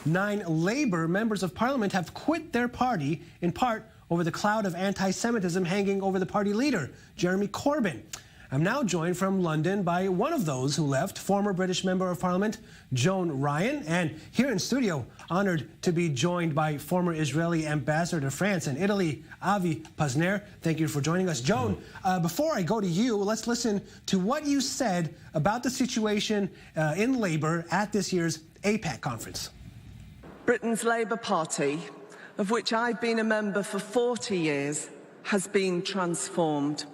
9 Labour members of parliament have quit their party, in part over the cloud of anti-Semitism hanging over the party leader, Jeremy Corbyn. I'm now joined from London by one of those who left, former British Member of Parliament, Joan Ryan, and here in studio, honored to be joined by former Israeli Ambassador to France and Italy, Ami Pazner. Thank you for joining us. Joan, before I go to you, let's listen to what you said about the situation in Labour at this year's APAC conference. Britain's Labour Party, of which I've been a member for 40 years, has been transformed.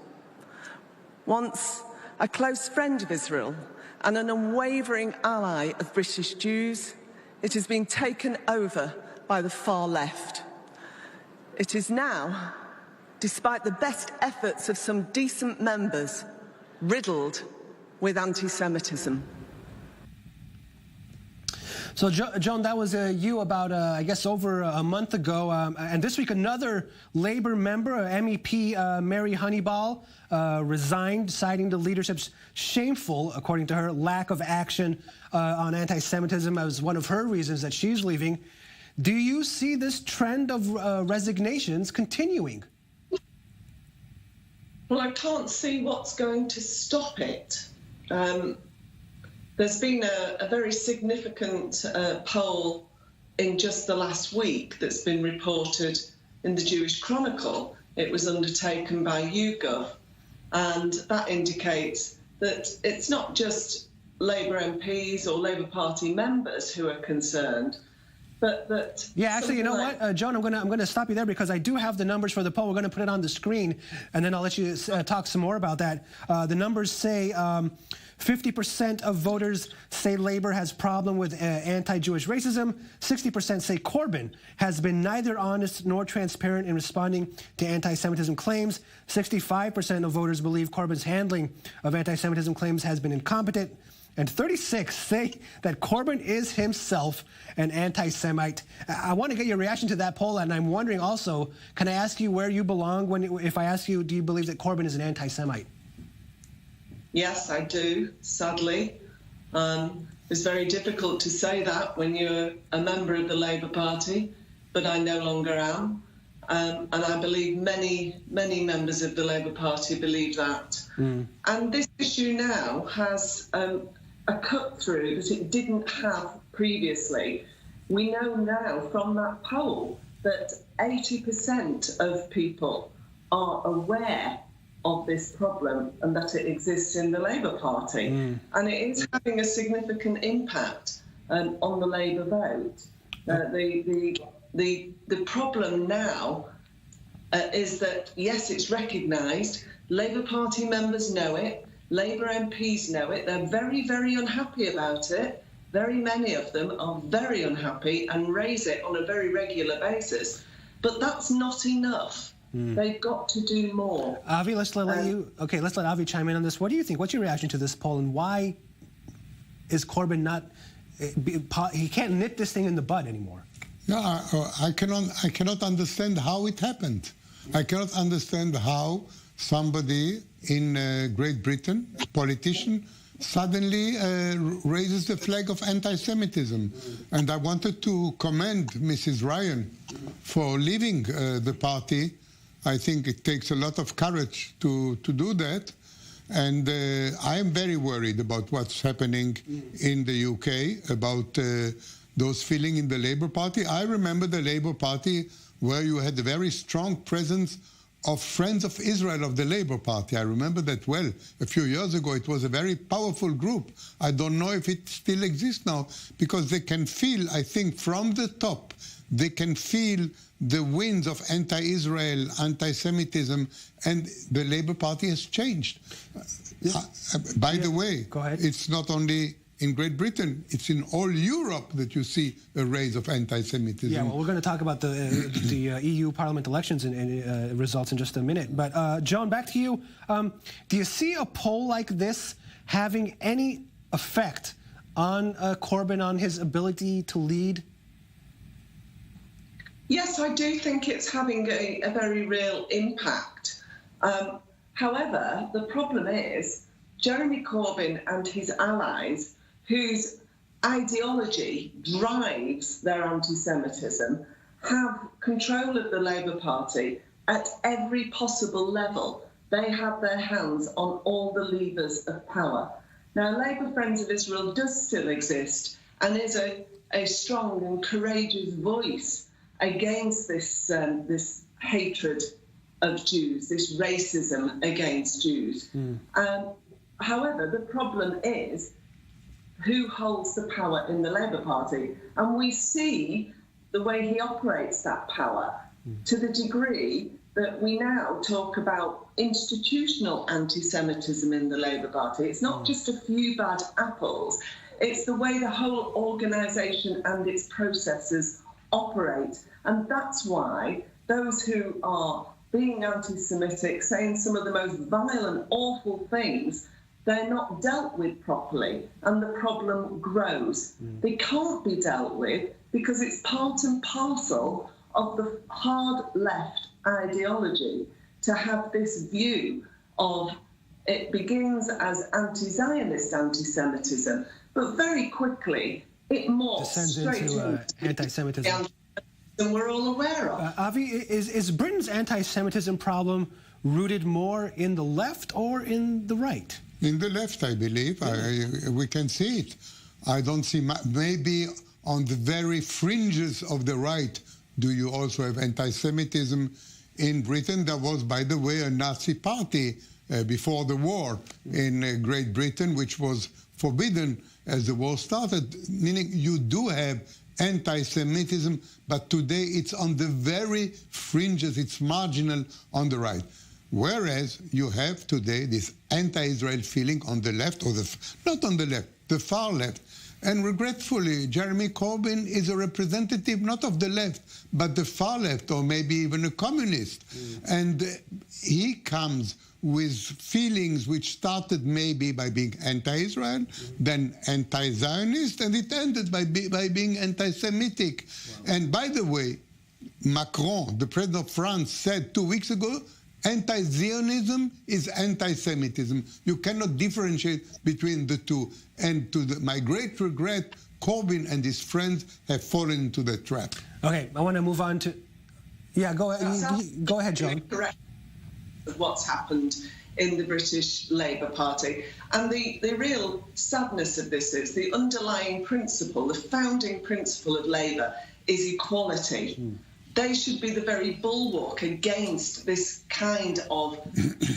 Once a close friend of Israel and an unwavering ally of British Jews, it has been taken over by the far left. It is now, despite the best efforts of some decent members, riddled with anti-Semitism. So, Joan, that was you about, I guess, over a month ago. And this week, another Labour member, MEP Mary Honeyball, resigned, citing the leadership's shameful, according to her, lack of action on anti-Semitism as one of her reasons that she's leaving. Do you see this trend of resignations continuing? Well, I can't see what's going to stop it. There's been a very significant poll in just the last week that's been reported in the Jewish Chronicle. It was undertaken by YouGov, and that indicates that it's not just Labour MPs or Labour Party members who are concerned, but that... Yeah, actually, you know what, Joan, I'm going to stop you there because I do have the numbers for the poll. We're going to put it on the screen, and then I'll let you talk some more about that. The numbers say 50% of voters say Labour has problem with anti-Jewish racism. 60% say Corbyn has been neither honest nor transparent in responding to anti-Semitism claims. 65% of voters believe Corbyn's handling of anti-Semitism claims has been incompetent. And 36 say that Corbyn is himself an anti-Semite. I want to get your reaction to that poll, and I'm wondering also, can I ask you where you belong if I ask you, do you believe that Corbyn is an anti-Semite? Yes, I do, sadly. It's very difficult to say that when you're a member of the Labour Party, but I no longer am. And I believe many members of the Labour Party believe that. And this issue now has a cut-through that it didn't have previously. We know now from that poll that 80% of people are aware of this problem and that it exists in the Labour Party. And it is having a significant impact on the Labour vote. The problem now is that, yes, it's recognised, Labour Party members know it, Labour MPs know it, they're very, very unhappy about it. Very many of them are very unhappy and raise it on a very regular basis. But that's not enough. They've got to do more. Avi, let's let Avi chime in on this. What do you think? What's your reaction to this poll, and why is Corbyn not? He can't nip this thing in the bud anymore. No, I cannot understand how it happened. I cannot understand how somebody in Great Britain, a politician, suddenly raises the flag of anti-Semitism. And I wanted to commend Mrs. Ryan for leaving the party. I think it takes a lot of courage to do that. And I am very worried about what's happening in the UK, about those feeling in the Labour Party. I remember the Labour Party where you had a very strong presence of Friends of Israel of the Labour Party. I remember that well. A few years ago, it was a very powerful group. I don't know if it still exists now, because they can feel, I think, from the top, they can feel the winds of anti-Israel, anti-Semitism, and the Labour Party has changed. By the way, it's not only in Great Britain, it's in all Europe that you see a rise of anti-Semitism. Yeah, well, we're going to talk about the EU Parliament elections and results in just a minute. But, Joan, back to you. Do you see a poll like this having any effect on Corbyn, on his ability to lead? Yes, I do think it's having a very real impact. However, the problem is Jeremy Corbyn and his allies, whose ideology drives their anti-Semitism, have control of the Labour Party at every possible level. They have their hands on all the levers of power. Now, Labour Friends of Israel does still exist and is a strong and courageous voice against this hatred of Jews, this racism against Jews. However, the problem is who holds the power in the Labour Party. And we see the way he operates that power to the degree that we now talk about institutional anti-Semitism in the Labour Party. It's not just a few bad apples. It's the way the whole organisation and its processes operate. And that's why those who are being anti-Semitic, saying some of the most violent, awful things, they're not dealt with properly, and the problem grows. They can't be dealt with because it's part and parcel of the hard left ideology to have this view of it begins as anti-Zionist anti-Semitism, but very quickly it morphs straight into anti-Semitism. And we're all aware of. Avi, is Britain's anti-Semitism problem rooted more in the left or in the right? In the left, I believe. We can see it. I don't see, maybe on the very fringes of the right, do you also have anti-Semitism in Britain? There was, by the way, a Nazi party before the war in Great Britain, which was forbidden as the war started, meaning you do have anti-Semitism, but today it's on the very fringes, it's marginal on the right. Whereas you have today this anti-Israel feeling on the left, or not on the left, the far left. And regretfully, Jeremy Corbyn is a representative not of the left, but the far left, or maybe even a communist. And he comes with feelings which started maybe by being anti-Israel, then anti-Zionist, and it ended by being anti-Semitic. Wow. And by the way, Macron, the president of France, said 2 weeks ago, anti-Zionism is anti-Semitism. You cannot differentiate between the two. And to my great regret, Corbyn and his friends have fallen into the trap. Okay, I want to move on to... Yeah, go ahead, Joan. Correct. What's happened in the British Labour Party. And the real sadness of this is the underlying principle, the founding principle of Labour is equality. They should be the very bulwark against this kind of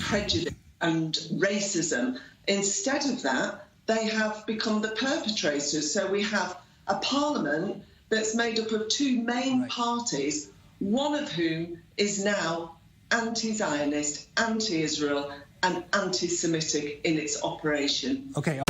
prejudice and racism. Instead of that, they have become the perpetrators. So we have a parliament that's made up of two main parties, one of whom is now anti-Zionist, anti-Israel, and anti-Semitic in its operation. Okay.